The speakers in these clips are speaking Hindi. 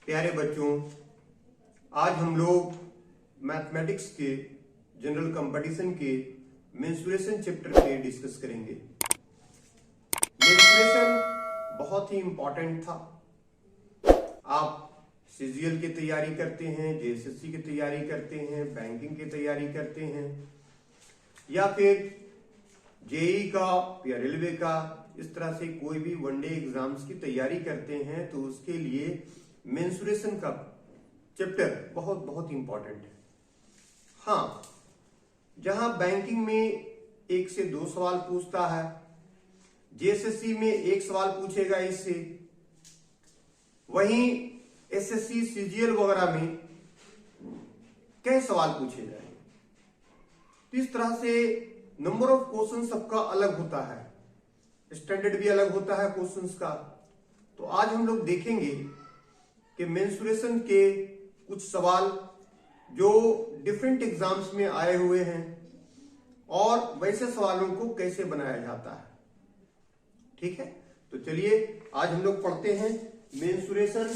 प्यारे बच्चों, आज हम लोग मैथमेटिक्स के जनरल कंपटीशन के मेंसुरेशन चैप्टर पे डिस्कस करेंगे। मेंसुरेशन बहुत ही इंपॉर्टेंट था। आप सीजीएल की तैयारी करते हैं, जेएसएससी की तैयारी करते हैं, बैंकिंग की तैयारी करते हैं, या फिर जेई का या रेलवे का, इस तरह से कोई भी वनडे एग्जाम्स की तैयारी करते हैं तो उसके लिए मेंसुरेशन का चैप्टर बहुत बहुत इंपॉर्टेंट है। हाँ, जहां बैंकिंग में 1 से 2 सवाल पूछता है, जेएसएससी में 1 सवाल पूछेगा इससे, वहीं एसएससी सीजीएल वगैरह में कई सवाल पूछे जाएंगे। तो इस तरह से नंबर ऑफ क्वेश्चन सबका अलग होता है, स्टैंडर्ड भी अलग होता है क्वेश्चंस का। तो आज हम लोग देखेंगे कि मेंसुरेशन के कुछ सवाल जो डिफरेंट एग्जाम्स में आए हुए हैं और वैसे सवालों को कैसे बनाया जाता है। ठीक है, तो चलिए आज हम लोग पढ़ते हैं मेंसुरेशन।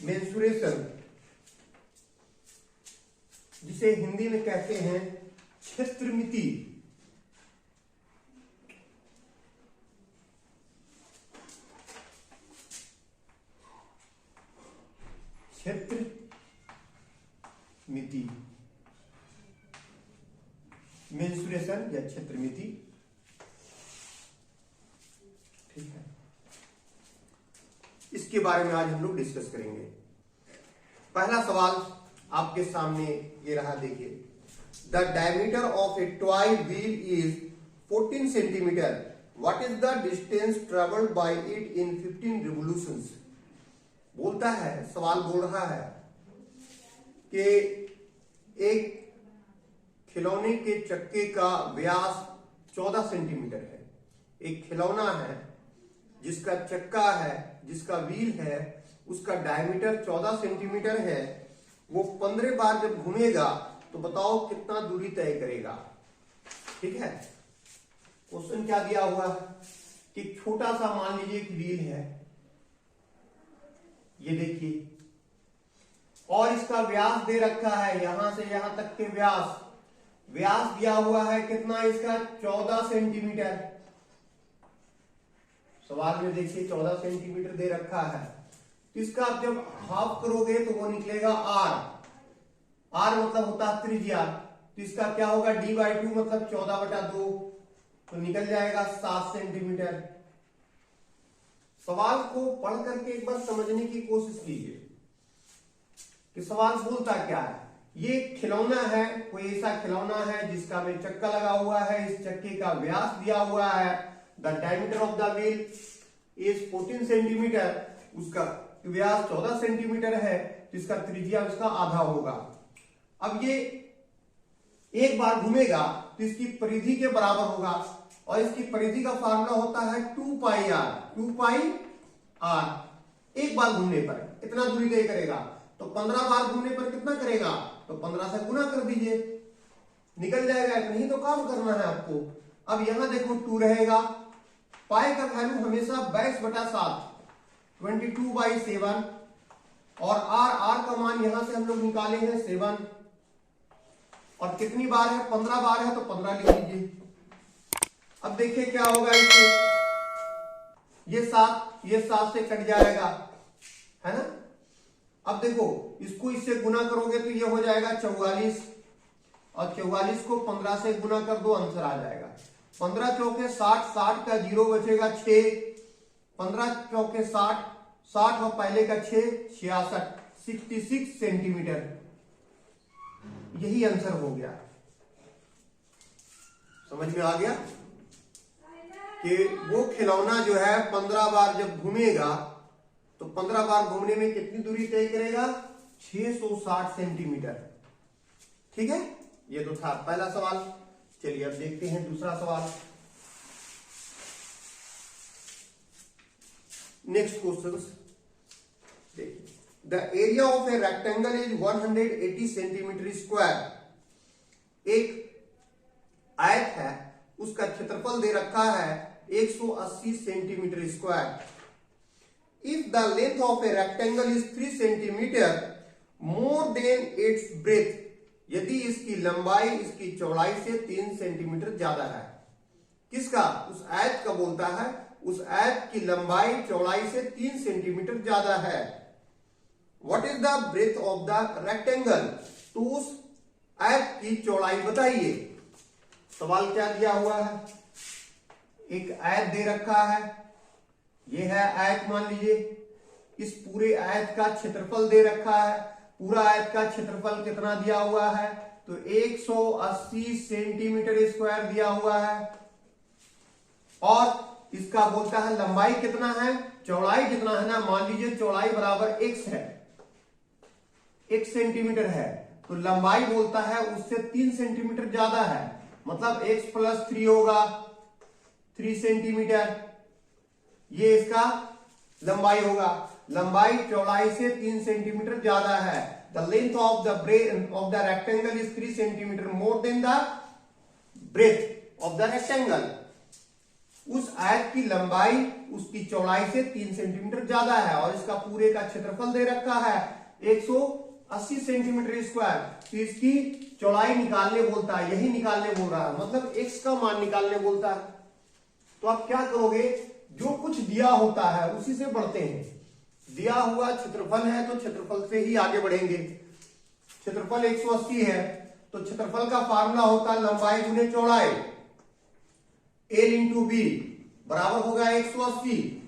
मेंसुरेशन जिसे हिंदी में कहते हैं क्षेत्रमिति। क्षेत्रमिति, मेंसुरेशन या क्षेत्रमिति। ठीक है, इसके बारे में आज हम लोग डिस्कस करेंगे। पहला सवाल आपके सामने ये रहा, देखिए। The diameter of A toy wheel is 14 centimetre. What is the distance travelled by it in 15 revolutions. बोलता है, सवाल बोल रहा है कि एक खिलौने के चक्के का व्यास 14 सेंटीमीटर है। एक खिलौना है जिसका चक्का है, जिसका व्हील है, उसका डायमीटर 14 सेंटीमीटर है। वो 15 बार जब घूमेगा तो बताओ कितना दूरी तय करेगा। ठीक है, क्वेश्चन क्या दिया हुआ है कि छोटा सा मान लीजिए एक व्हील है, ये देखिए, और इसका व्यास दे रखा है, यहां से यहां तक के व्यास दिया हुआ है कितना, इसका 14 सेंटीमीटर। सवाल में देखिए 14 सेंटीमीटर दे रखा है। तो इसका आप जब हाफ करोगे तो वो निकलेगा आर मतलब होता है त्रिज्या। तो इसका क्या होगा, d/2 मतलब 14/2, तो निकल जाएगा 7 सेंटीमीटर। सवाल को पढ़ करके एक बार समझने की कोशिश कीजिए कि सवाल बोलता क्या है। ये खिलौना है, कोई ऐसा खिलौना है जिसका में चक्का लगा हुआ है, इस चक्के का व्यास दिया हुआ है, the diameter of the wheel is 14 centimetre, उसका व्यास 14 सेंटीमीटर है, तो इसका त्रिज्या उसका आधा होगा। अब ये एक बार घूमेगा तो इसकी परिधि के बराबर होगा, और इसकी परिधि का फार्मूला होता है 2πr। एक बार घूमने पर इतना दूरी तय करेगा, तो 15 बार घूमने पर कितना करेगा, तो 15 से गुना कर दीजिए, निकल जाएगा। नहीं तो काम करना है आपको। अब यहां देखो 2 रहेगा, पाई का वैल्यू हमेशा 22/7, 22/7, और आर का मान यहां से हम लोग निकाले हैं 7, और कितनी बार है, 15 बार है, तो 15 लिख लीजिए। अब देखिए क्या होगा, इससे ये 7 से कट जाएगा, है ना। अब देखो इसको इससे गुना करोगे तो ये हो जाएगा 44, और 44 को 15 से गुना कर दो, आंसर आ जाएगा 15 चौके 60, 60 का 0 बचेगा 6, 15 चौके 60, 60 और पहले का 6, 66 सेंटीमीटर। यही आंसर हो गया। समझ में आ गया कि वो खिलौना जो है 15 बार जब घूमेगा तो 15 बार घूमने में कितनी दूरी तय करेगा, 660 सेंटीमीटर। ठीक है, ये तो था पहला सवाल। चलिए अब देखते हैं दूसरा सवाल। नेक्स्ट क्वेश्चन देखिए, the area of a rectangle is 180 centimetre square. एक आयत है, उसका क्षेत्रफल दे रखा है 180 centimetre square. If the length of a rectangle is 3 centimetre more then it's breath, यदि इसकी लंबाई इसकी चौड़ाई से 3 सेंटीमीटर ज्यादा है। किसका? उस आयत का बोलता है, उस आयत की लंबाई चौड़ाई से 3 सेंटीमीटर ज्यादा है। What is the breadth of the rectangle, तो उस आयत की चौड़ाई बताइए। सवाल क्या दिया हुआ है? एक आयत दे रखा है, यह है आयत मान लीजिए, इस पूरे आयत का क्षेत्रफल दे रखा है। पूरा आयत का क्षेत्रफल कितना दिया हुआ है? तो 180 सेंटीमीटर स्क्वायर दिया हुआ है। और इसका बोलता है लंबाई कितना है, चौड़ाई कितना है ना, मान लीजिए चौड़ाई बराबर x है, x सेंटीमीटर है, तो लंबाई बोलता है उससे 3 सेंटीमीटर ज्यादा है, मतलब x प्लस 3 होगा 3 सेंटीमीटर, ये इसका लंबाई होगा। लंबाई चौड़ाई से 3 सेंटीमीटर ज्यादा है। The length of the rectangle is 3 centimetre more than the breadth of the rectangle. उस आयत की लंबाई उसकी चौड़ाई से 3 सेंटीमीटर ज्यादा है, और इसका पूरे का क्षेत्रफल दे रखा है 180 सेंटीमीटर स्क्वायर। तो इसकी चौड़ाई निकालने बोलता है, यही निकालने बोल रहा है, मतलब x का मान निकालने बोलता है। तो आप क्या करोगे, जो कुछ दिया होता है उसी से बढ़ते हैं। दिया हुआ क्षेत्रफल है तो क्षेत्रफल से ही आगे बढ़ेंगे। क्षेत्रफल 180 है तो क्षेत्रफल का फार्मूला होता है लंबाई गुने चौड़ाई, L इंटू बी बराबर होगा 180,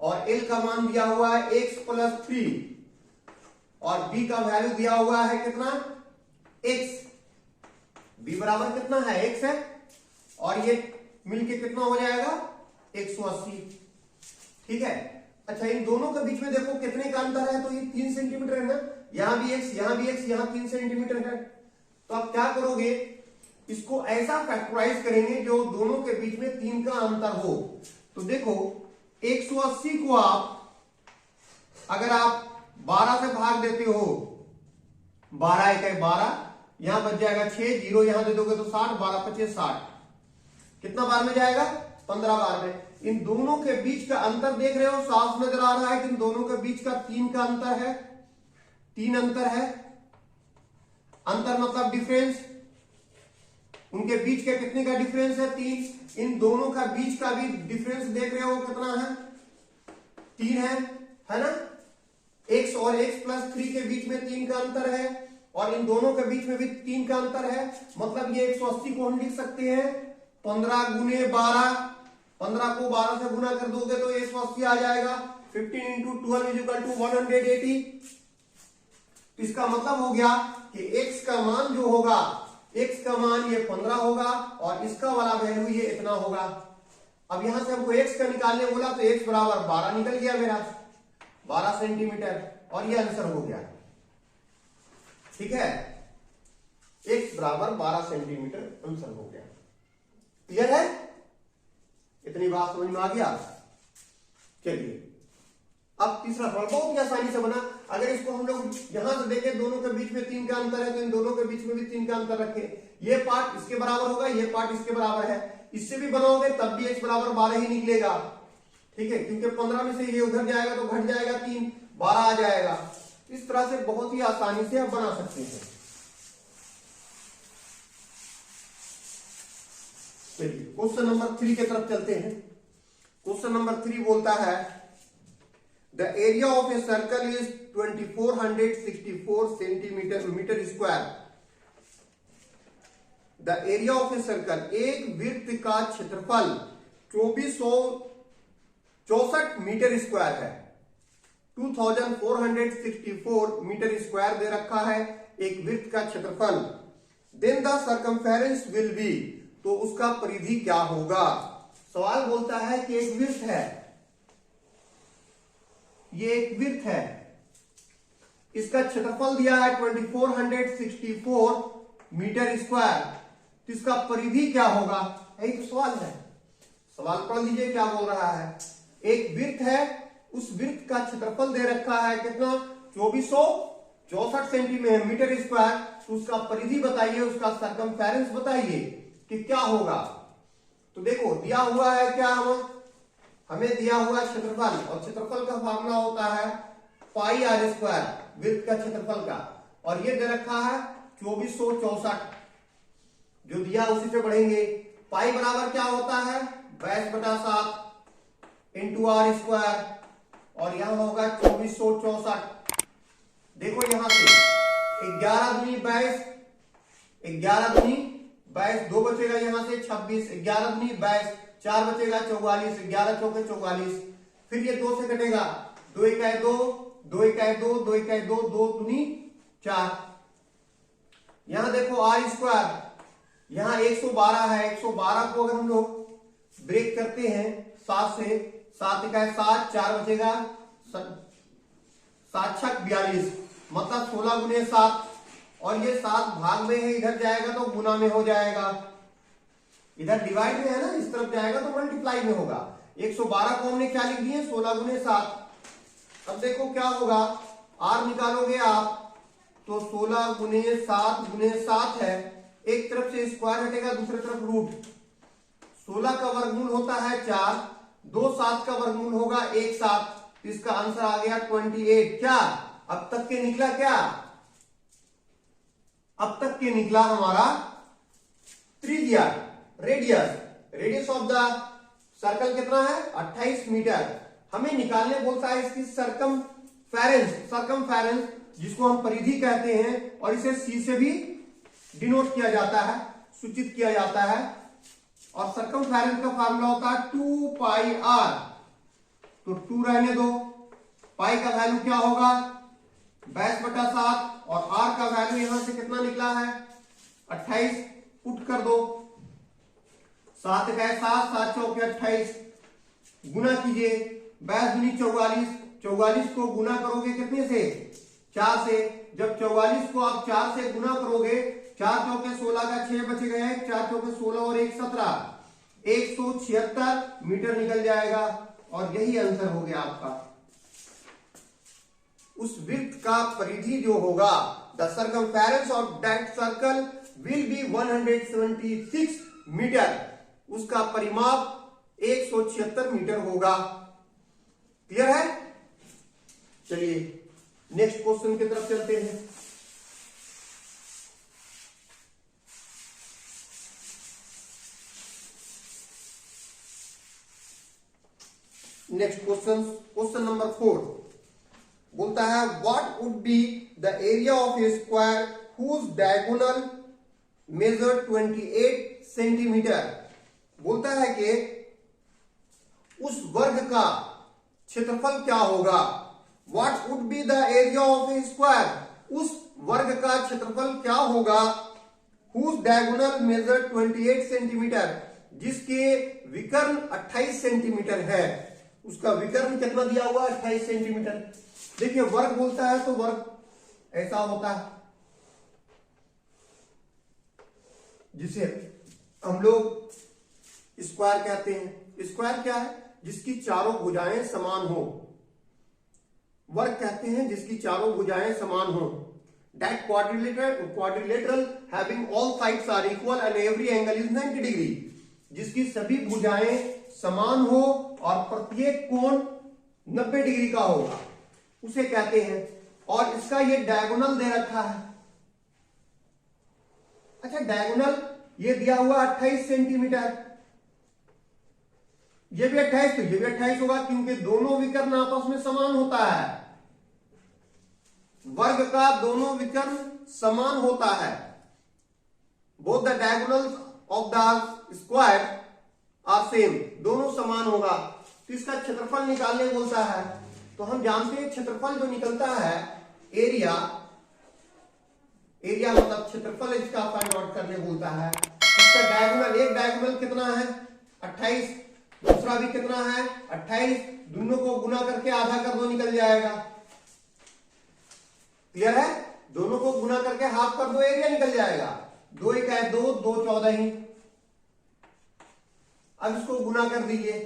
और L का मान दिया हुआ है x प्लस 3, और b का वैल्यू दिया हुआ है कितना, x। b बराबर कितना है, x है, और ये मिलके कितना हो जाएगा 180। ठीक है। अच्छा, इन दोनों के बीच में देखो कितने का अंतर है, तो ये 3 सेंटीमीटर है ना, यहां भी x, यहां भी x, यहां 3 सेंटीमीटर है। तो आप क्या करोगे, इसको ऐसा फैक्टराइज करेंगे जो दोनों के बीच में 3 का अंतर हो। तो देखो 180 को अगर आप 12 से भाग देते हो, 12 1 12, यहां बच जाएगा 6, 0 यहां दे दोगे तो 60, 12 25 60, कितना बार में जाएगा, 15 बार में। इन दोनों के बीच का अंतर देख रहे हो, साफ नजर आ रहा है कि इन दोनों के बीच का 3 का अंतर है, 3 अंतर है। अंतर मतलब डिफरेंस, उनके बीच के कितने का डिफरेंस है, 3। इन दोनों का बीच का भी डिफरेंस देख रहे हो कितना है, 3 है ना। x और x प्लस 3 के बीच में 3 का अंतर है, और इन दोनों के बीच में भी 3 का अंतर है, मतलब ये 180 को हम लिख सकते हैं 15 गुने 12, 15 को 12 से गुना कर दोगे तो 180 आ जाएगा। 15 इंटू 12 इज इक्वल टू 180। इसका मतलब हो गया कि x का मान जो होगा, x का मान ये 15 होगा, और इसका वाला वैल्यू ये इतना होगा। अब यहां से हमको x का निकालने बोला तो x बराबर 12 निकल गया मेरा, 12 सेंटीमीटर, और ये आंसर हो गया। ठीक है, x बराबर 12 सेंटीमीटर आंसर हो गया। क्लियर है, इतनी बात समझ में आ गया। चलिए अब तीसरा सवाल बहुत ही आसानी से बना। अगर इसको हम लोग यहां से देखें, दोनों के बीच में 3 का अंतर है, तो इन दोनों के बीच में भी 3 का अंतर रखें। ये पार्ट इसके बराबर होगा, ये पार्ट इसके बराबर है, इससे भी बनाओगे तब भी x बराबर 12 ही निकलेगा। ठीक है, क्योंकि 15 में से ये उधर जाएगा तो घट जाएगा 3, 12 आ जाएगा। इस तरह से बहुत ही आसानी से आप बना सकते हैं। चलिए क्वेश्चन नंबर 3 की तरफ चलते हैं। क्वेश्चन नंबर 3 बोलता है the area of a circle is 2464 centimetre square. The area of a circle, एक वृत्त का क्षेत्रफल 2464 मीटर स्क्वायर है। 2464 मीटर स्क्वायर दे रखा है एक वृत्त का क्षेत्रफल। Then the circumference will be, तो उसका परिधि क्या होगा। सवाल बोलता है कि एक वृत्त है, ये एक वृत्त है, इसका क्षेत्रफल दिया है 2464 मीटर स्क्वायर, तो इसका परिधि क्या होगा, यही तो सवाल है। सवाल पढ़ लीजिए क्या बोल रहा है। एक वृत्त है, उस वृत्त का क्षेत्रफल दे रखा है कितना, 2464 सेंटीमीटर स्क्वायर, तो उसका परिधि बताइए, उसका सरकमफेरेंस बताइए कि क्या होगा। तो देखो दिया हुआ है क्या, हमें दिया हुआ क्षेत्रफल, और क्षेत्रफल का फार्मूला होता है पाई आर स्क्वायर, वृत्त का क्षेत्रफल का, और ये दे रखा है 2464, जो दिया उसी से बढ़ेंगे। पाई बराबर क्या होता है 22/7 इंटू आर स्क्वायर, और यहां होगा 2464। देखो यहां से 11 दूनी 22, 11 दूनी 22, 2 बचेगा यहां से 26, 11 दूनी 22, 4 बचेगा 44, 11 चौके 44, फिर ये 2 से कटेगा, 2 इकाई 2, 2 इकाई 2, 2 इकाई 2, 2 दूनी 4। यहां देखो आर स्क्वायर, यहां 112 है, 112 को अगर हम लोग ब्रेक करते हैं 7 से, 7 इकाई 7, 4 बचेगा 7 छक 42, मतलब 16 गुने 7, और ये 7 भाग में है, इधर जाएगा तो गुना में हो जाएगा, इधर डिवाइड में है ना, इस तरफ जाएगा तो मल्टीप्लाई में होगा। 112 को हमने क्या लिख दिए 16 गुने 7। अब देखो क्या होगा, आर निकालोगे आप तो 16 गुने 7 है, एक तरफ से स्क्वायर हटेगा, दूसरी तरफ रूट। 16 का वर्गमूल होता है 4, 2 7 का वर्गमूल होगा 1 7, इसका आंसर आ गया 28। क्या अब तक के निकला, क्या अब तक के निकला हमारा त्रिज्या, रेडियस ऑफ द सर्कल कितना है 28 मीटर। हमें निकालने बोलता है इसकी सरकमफेरेंस, जिसको हम परिधि कहते हैं, और इसे सी से भी डिनोट किया जाता है, सूचित किया जाता है। और सरकमफेरेंस का फार्मूला होता है 2 पाई आर, तो 2 रहने दो, पाई का वैल्यू क्या होगा 22/7, और आर का वैल्यू यहां से कितना निकला है 28, पुट कर दो, 7 इकाई 7, 7 चौके 28, गुना कीजिए, 22 दूनी 44, 44 को गुना करोगे कितने से 4 से, जब 44 को आप 4 से गुना करोगे, 4 चौके 16 का 6 बचेगा, 4 चौके 16 और 1 17, 176 मीटर निकल जाएगा, और यही आंसर हो गया आपका। उस वृत्त का परिधि जो होगा, the circumference of that circle will be 176 metre, उसका परिमाप 176 मीटर होगा। क्लियर है? चलिए नेक्स्ट क्वेश्चन की तरफ चलते हैं। नेक्स्ट क्वेश्चन नंबर 4 बोलता है what would be the area of a square whose diagonal measure 28 centimetre. बोलता है कि उस वर्ग का क्षेत्रफल क्या होगा। What would be the area of a square, उस वर्ग का क्षेत्रफल क्या होगा, हुज डायगोनल मेजर 28 सेंटीमीटर, जिसके विकर्ण 28 सेंटीमीटर है। उसका विकर्ण कितना दिया हुआ 28 सेंटीमीटर। देखिए वर्ग बोलता है तो वर्ग ऐसा होता है, जिसे हम लोग स्क्वायर कहते हैं। स्क्वायर क्या है, जिसकी चारों भुजाएं समान हो। वर्ग कहते हैं जिसकी चारों भुजाएं समान हो। That quadrilateral having all sides are equal and every angle is 90 degree, जिसकी सभी भुजाएं समान हो और प्रत्येक कोण 90 डिग्री का होगा, उसे कहते हैं। और इसका ये डायगोनल दे रखा है। अच्छा डायगोनल ये दिया हुआ 28 सेंटीमीटर, ये भी 28, तो ये भी 28 होगा, क्योंकि दोनों विकर्ण आपस में समान होता है। वर्ग का दोनों विकर्ण समान होता है। Both the diagonals of the square are same, दोनों समान होगा। तो इसका क्षेत्रफल निकालने बोलता है, तो हम जानते हैं क्षेत्रफल जो निकलता है एरिया मतलब क्षेत्रफल, इसका फाइंड आउट करने बोलता है। इसका डायगोनल, एक डायगोनल कितना है 28, दूसरा भी कितना है 28, दोनों को गुना करके आधा कर दो, निकल जाएगा। क्लियर है? दोनों को गुना करके हाफ कर दो, एरिया निकल जाएगा। 2 इकाई 2, 2 14 ही। अब इसको गुना कर दीजिए,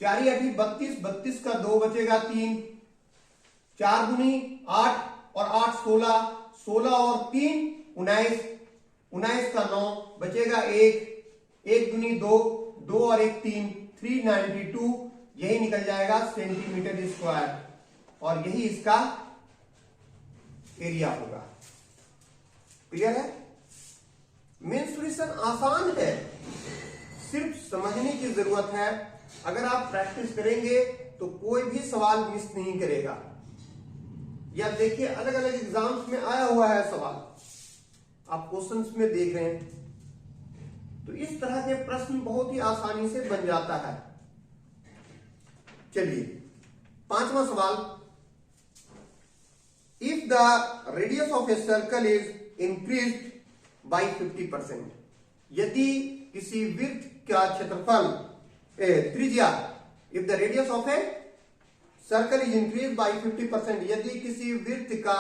4 8 32, 32 का 2 बचेगा 3, 4 दूनी 8 और 8 16, 16 और 3 19, 19 का 9 बचेगा 1, 1 दूनी 2, 2 और 1 3, 392 यही निकल जाएगा सेंटीमीटर स्क्वायर और यही इसका एरिया होगा। क्लियर है? मेंसुरेशन आसान है, सिर्फ समझने की जरूरत है। अगर आप प्रैक्टिस करेंगे तो कोई भी सवाल मिस नहीं करेगा। या देखिए अलग अलग एग्जाम्स में आया हुआ है सवाल, आप क्वेश्चंस में देख रहे हैं, तो इस तरह के प्रश्न बहुत ही आसानी से बन जाता है। चलिए 5वां सवाल, if the radius of a circle is increased by 50%, यदि किसी वृत्त का क्षेत्रफल त्रिज्या, if the radius of a circle is increase by 50%, यदि किसी वृत्त का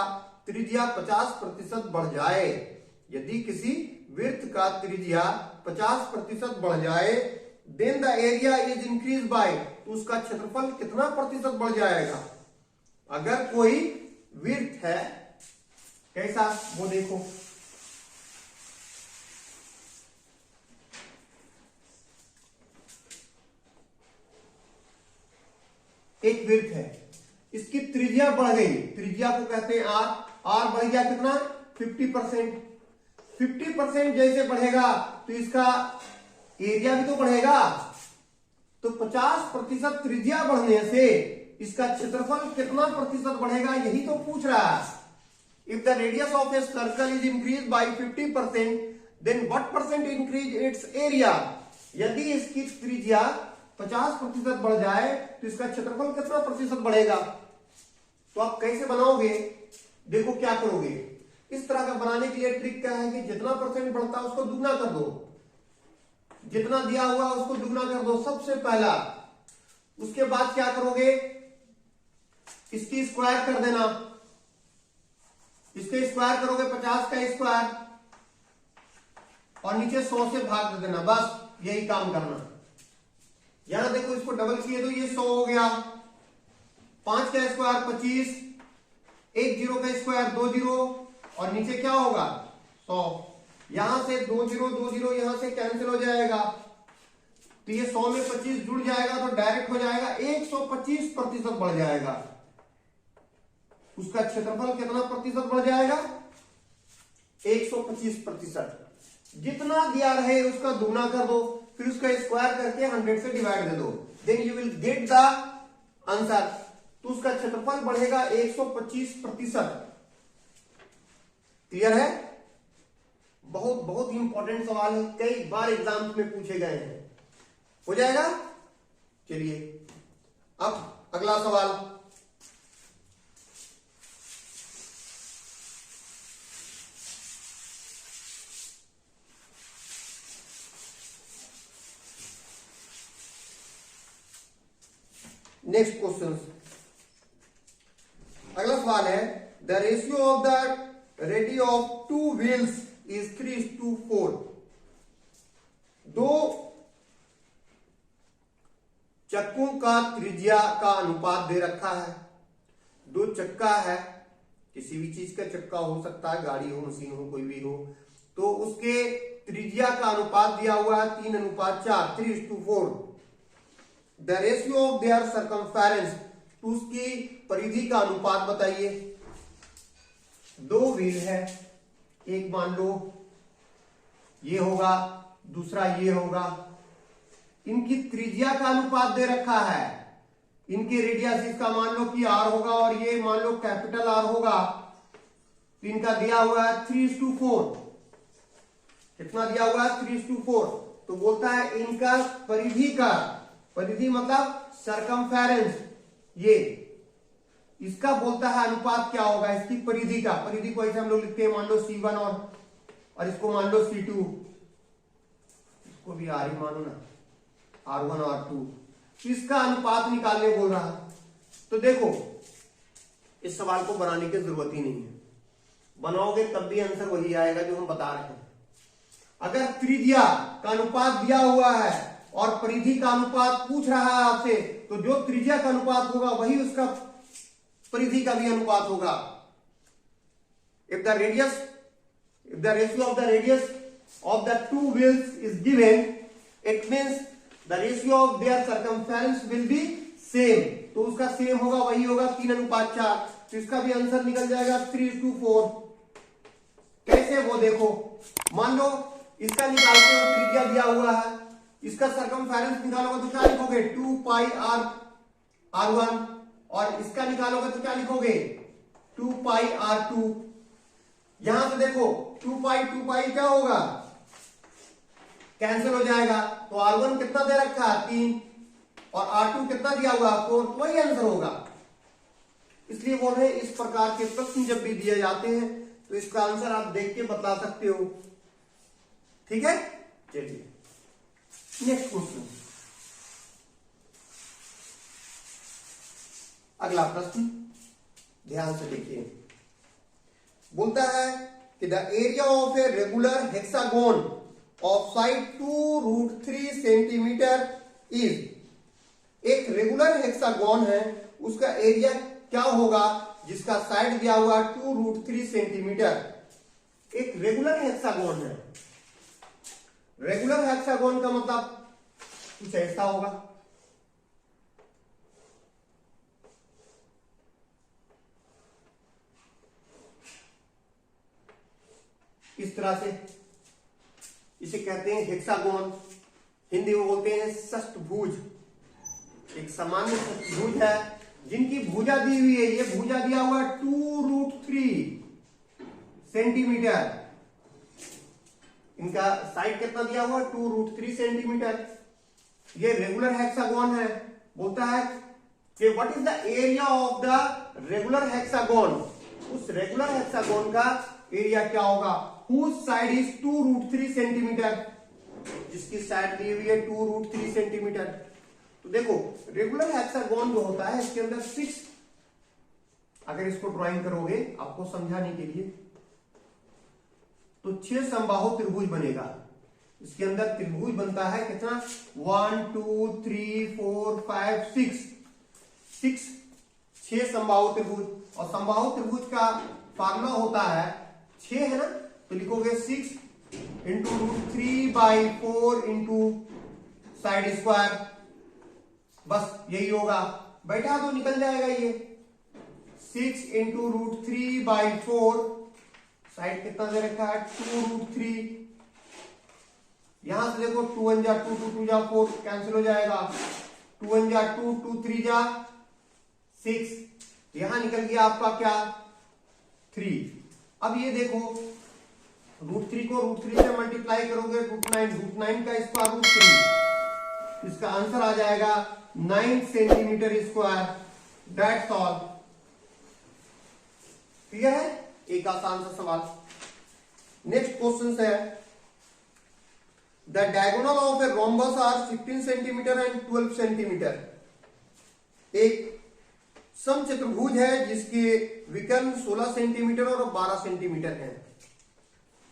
त्रिज्या 50% बढ़ जाए, यदि किसी वृत्त का त्रिज्या 50% बढ़ जाए, then the area is increase by, तो उसका क्षेत्रफल कितना प्रतिशत बढ़ जाएगा। अगर कोई वृत्त है कैसा, वो देखो, एक वृत्त है, इसकी त्रिज्या बढ़ गई, त्रिज्या को कहते हैं आर, आर बढ़ गया कितना 50%, 50% जैसे बढ़ेगा तो इसका एरिया भी तो बढ़ेगा, तो 50% त्रिज्या बढ़ने से इसका क्षेत्रफल कितना प्रतिशत बढ़ेगा, यही तो पूछ रहा है। If the radius of a circle is increase by 50%, then what percent increase its area, यदि इसकी त्रिज्या 50% बढ़ जाए तो इसका क्षेत्रफल कितना प्रतिशत बढ़ेगा। तो आप कैसे बनाओगे, देखो क्या करोगे, इस तरह का बनाने के लिए ट्रिक क्या है कि जितना परसेंट बढ़ता है उसको दुगना कर दो, जितना दिया हुआ उसको दुगना कर दो सबसे पहला। उसके बाद क्या करोगे, इसकी स्क्वायर कर देना, इसके स्क्वायर करोगे 50 का स्क्वायर और नीचे 100 से भाग दे देना, बस यही काम करना। यार देखो इसको डबल किए तो ये 100 हो गया, 5 का स्क्वायर 25, 1 जीरो का स्क्वायर 2 जीरो और नीचे क्या होगा 100, यहां से 2 जीरो 2 जीरो यहां से कैंसिल हो जाएगा, तो ये 100 में 25 जुड़ जाएगा तो डायरेक्ट हो जाएगा 125% बढ़ जाएगा। उसका क्षेत्रफल कितना प्रतिशत बढ़ जाएगा 125%। जितना दिया रहे उसका दुगना कर दो, फिर उसका स्क्वायर करके 100 से डिवाइड दे दो, then you will get the answer. तो उसका क्षेत्रफल बढ़ेगा 125%। क्लियर है? बहुत बहुत इंपॉर्टेंट सवाल है, कई बार एग्जाम्स में पूछे गए हैं। हो जाएगा? चलिए अब अगला सवाल, नेक्स्ट क्वेश्चन, अगला सवाल है, the ratio of the radio of two wheels is 3:4। दो चक्कों का त्रिज्या का अनुपात दे रखा है, दो चक्का है, किसी भी चीज का चक्का हो सकता है, गाड़ी हो, मशीन हो, कोई भी हो, तो उसके त्रिज्या का अनुपात दिया हुआ है 3:4, 3:4। The ratio of their circumference, तो उसकी परिधि का अनुपात बताइए। दो व्हील है, एक मान लो ये होगा, दूसरा ये होगा, इनकी त्रिज्या का अनुपात दे रखा है, इनके रेडियस इसका मान लो कि आर होगा और ये मान लो कैपिटल आर होगा, तो इनका दिया हुआ है 3:4। कितना दिया हुआ है 3:4। तो बोलता है इनका परिधि का, परिधि मतलब सरकमफेरेंस, ये इसका बोलता है अनुपात क्या होगा, इसकी परिधि का। परिधि को ऐसे हम लोग लिखते हैं, मान लो C1 और इसको मान लो C2, इसको भी R ही मानो ना, R1 और R2, इसका अनुपात निकालने बोल रहा है। तो देखो इस सवाल को बनाने की जरूरत ही नहीं है, बनाओगे तब भी आंसर वही आएगा जो हम बता रहे हैं। अगर त्रिज्या का अनुपात दिया हुआ है और परिधि का अनुपात पूछ रहा है आपसे, तो जो त्रिज्या का अनुपात होगा वही उसका परिधि का भी अनुपात होगा। If the ratio of the radius of the two wheels is given, it means the ratio of their circumference will be same। तो उसका सेम होगा, वही होगा 3:4। तो इसका भी आंसर निकल जाएगा 3:4। कैसे वो देखो, मान लो इसका निकालते हो, त्रिज्या दिया हुआ है, इसका सर्कमफेरेंस निकालोगे तो क्या लिखोगे 2πr1, और इसका निकालोगे तो क्या लिखोगे 2πr2। यहां से देखो 2π क्या होगा, कैंसिल हो जाएगा। तो r1 कितना दे रखा है 3, और r2 कितना दिया हुआ 4, तो वही आंसर होगा। इसलिए बोल रहे इस प्रकार के प्रश्न जब भी दिए जाते हैं तो इसका आंसर आप देख के बता सकते हो। ठीक है, चलिए नेक्स्ट क्वेश्चन। अगला प्रश्न ध्यान से देखिए, बोलता है कि the area of a regular hexagon of side 2√3 centimetre is. एक रेगुलर हेक्सागोन है, उसका एरिया क्या होगा जिसका साइड दिया हुआ 2√3 सेंटीमीटर। एक रेगुलर हेक्सागोन है, रेगुलर हेक्सागोन का मतलब कुछ ऐसा होगा, इस तरह से, इसे कहते हैं हेक्सागोन, हिंदी में बोलते हैं षष्ठभुज। एक सामान्य षष्ठभुज है जिनकी भुजा दी हुई है, ये भुजा दिया हुआ 2√3 सेंटीमीटर, इनका साइड कितना दिया हुआ 2√3 सेंटीमीटर। ये रेगुलर हेक्सागोन है। बोलता है कि what is the area of the regular hexagon, उस रेगुलर हेक्सागोन का एरिया क्या होगा, whose side is 2√3 सेंटीमीटर, जिसकी साइड दी हुई है 2√3 सेंटीमीटर। तो देखो रेगुलर हेक्सागोन जो होता है इसके अंदर 6, अगर इसको ड्राइंग करोगे आपको समझाने के लिए, तो 6 समबाहु त्रिभुज बनेगा। इसके अंदर त्रिभुज बनता है कितना 1 2 3 4 5 6 6 समबाहु त्रिभुज। और समबाहु त्रिभुज का फार्मूला होता है 6 है ना, तो लिखोगे 6 इंटू √3/4 इंटू साइड स्क्वायर, बस यही होगा। बैठा तो निकल जाएगा ये 6 इंटू √3/4, साइड कितना दे रखा है 2√3। यहां से देखो 2 1 जा 2 2 2 जा 4, कैंसिल हो जाएगा, 2 1 जा 2 2 3 जा 6, यहां निकल गया आपका क्या 3। अब ये देखो √3 को √3 से मल्टीप्लाई करोगे √9 का स्क्वायर √3, इसका आंसर आ जाएगा 9 centimetre square. That's all. Clear है, एक आसान सा सवाल। नेक्स्ट क्वेश्चन है the diagonal of a rhombus are 15 centimetre and 12 centimetre. एक समचतुर्भुज है जिसके विकर्ण 16 सेंटीमीटर और 12 सेंटीमीटर है।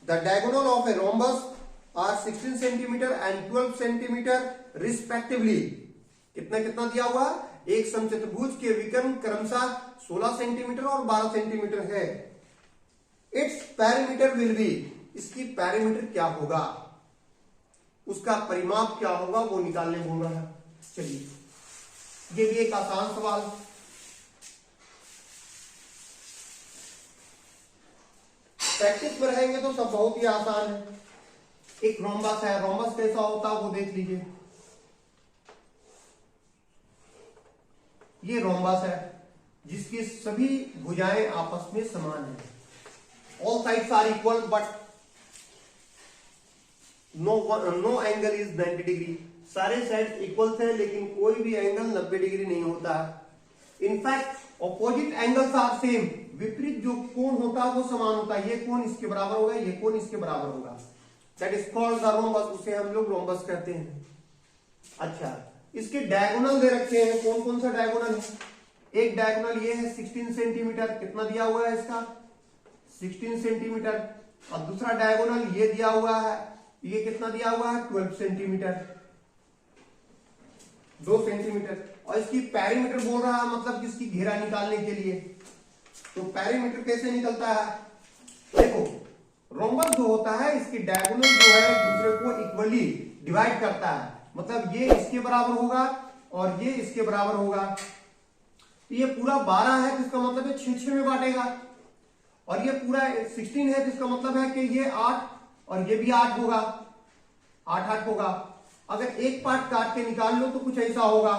The diagonal of a rhombus are 16 centimetre and 12 centimetre respectively. कितना कितना दिया हुआ, एक समचतुर्भुज के विकर्ण क्रमशः 16 सेंटीमीटर और 12 सेंटीमीटर है। इट्स पैरामीटर विल बी, इसकी पैरामीटर क्या होगा, उसका परिमाप क्या होगा, वो निकालने बोल रहा है। चलिए ये भी एक आसान सवाल। प्रैक्टिस में रहेंगे तो सब बहुत ही आसान है। एक रोम्बस है, रोम्बस कैसा होता है वो देख लीजिए। ये रोम्बस है जिसकी सभी भुजाएं आपस में समान है। All sides are equal but no angle is 90 degree. सारे साइड्स इक्वल थे लेकिन कोई भी एंगल 90 डिग्री नहीं होता है। In fact opposite angles are same, विपरीत जो कोण होता है वो समान होता है। ये कोण इसके बराबर होगा, ये कोण इसके बराबर होगा। That is called the rhombus, उसे हम लोग रोम्बस कहते हैं। अच्छा, इसके डायगोनल दे रखे हैं, कौन कौन सा डायगोनल है। एक डायगोनल ये है 16 सेंटीमीटर, कितना दिया हुआ है इसका 16 सेंटीमीटर। और दूसरा डायगोनल ये दिया हुआ है, ये कितना दिया हुआ है 12 सेंटीमीटर। 2 सेंटीमीटर। और इसकी पेरीमीटर बोल रहा है, मतलब कि इसकी घेरा निकालने के लिए। तो पेरीमीटर कैसे निकलता है, देखो रोम्बस जो होता है इसकी डायगोनल जो है दूसरे को इक्वली डिवाइड करता है, मतलब ये इसके बराबर होगा और ये इसके बराबर होगा। तो ये पूरा 12 है, जिसका मतलब है 6 में बांटेगा, और ये पूरा 16 है, जिसका मतलब है कि ये 8 और ये भी 8 होगा, 8 होगा। अगर एक पार्ट काट के निकाल लो तो कुछ ऐसा होगा,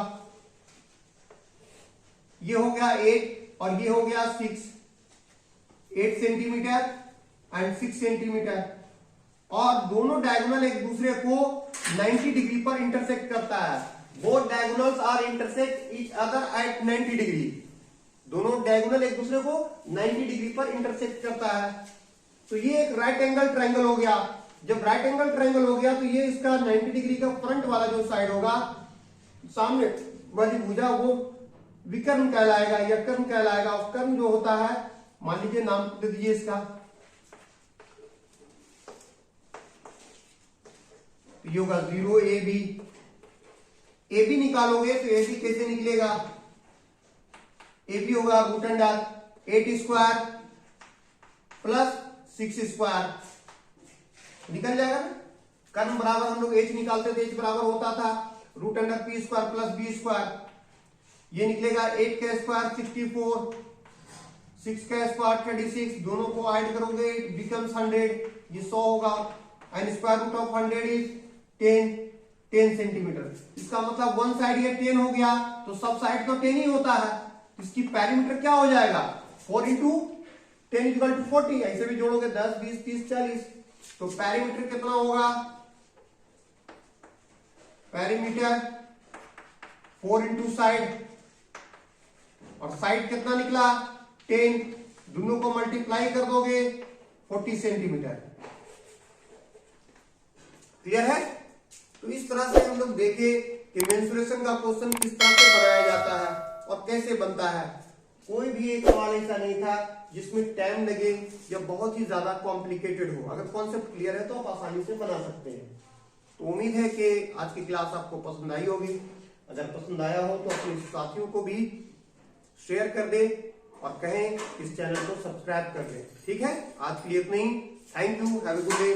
ये हो गया 8 और ये हो गया 6, 8 सेंटीमीटर एंड 6 सेंटीमीटर। और दोनों डायगोनल एक दूसरे को 90 डिग्री पर इंटरसेक्ट करता है। Both diagonals are intersect each other at 90 degree. दोनों डायगोनल एक दूसरे को 90 डिग्री पर इंटरसेक्ट करता है। तो ये एक राइट एंगल ट्रायंगल हो गया। जब राइट एंगल ट्रायंगल हो गया तो ये इसका 90 डिग्री का फ्रंट वाला जो साइड होगा, सामने वाली भुजा, वो विकर्ण कहलाएगा या कर्ण कहलाएगा। और कर्ण जो होता है, मान लीजिए नाम दे दीजिए इसका, तो ये होगा 0 AB। AB निकालोगे तो AB कैसे निकलेगा, AB होगा √8 स्क्वायर प्लस 6 स्क्वायर, निकल जाएगा। कर्ण बराबर हम लोग h निकालते थे, h बराबर होता था √p square plus b square. ये निकलेगा 8 का स्क्वायर 64, 6 का स्क्वायर 36, दोनों को ऐड करोगे इट बिकम्स 100, ये 100 होगा। And square root of 100 is 10 centimetre. इसका मतलब वन साइड ये 10 हो गया, तो सब साइड तो 10 ही होता है। इसकी पेरीमीटर क्या हो जाएगा, 4 इंटू 10 इक्वल टू 40। ऐसे भी जोड़ोगे 10, 20, 30, 40, तो पेरीमीटर कितना होगा, पेरीमीटर 4 इंटू साइड, और साइड कितना निकला 10, दोनों को मल्टीप्लाई कर दोगे 40 सेंटीमीटर। क्लियर है। तो इस तरह से हम लोग देखे कि मेंसुरेशन का क्वेश्चन किस तरह से बनाया जाता है और कैसे बनता है। कोई भी एक सवाल ऐसा नहीं था जिसमें टाइम लगे या बहुत ही ज्यादा कॉम्प्लिकेटेड हो। अगर कॉन्सेप्ट क्लियर है तो आप आसानी से बना सकते हैं। तो उम्मीद है कि आज की क्लास आपको पसंद आई होगी। अगर पसंद आया हो तो अपने साथियों को भी शेयर कर दे और कहें इस चैनल को सब्सक्राइब कर दे। ठीक है, आज के लिए इतना ही। Thank you, have a good day.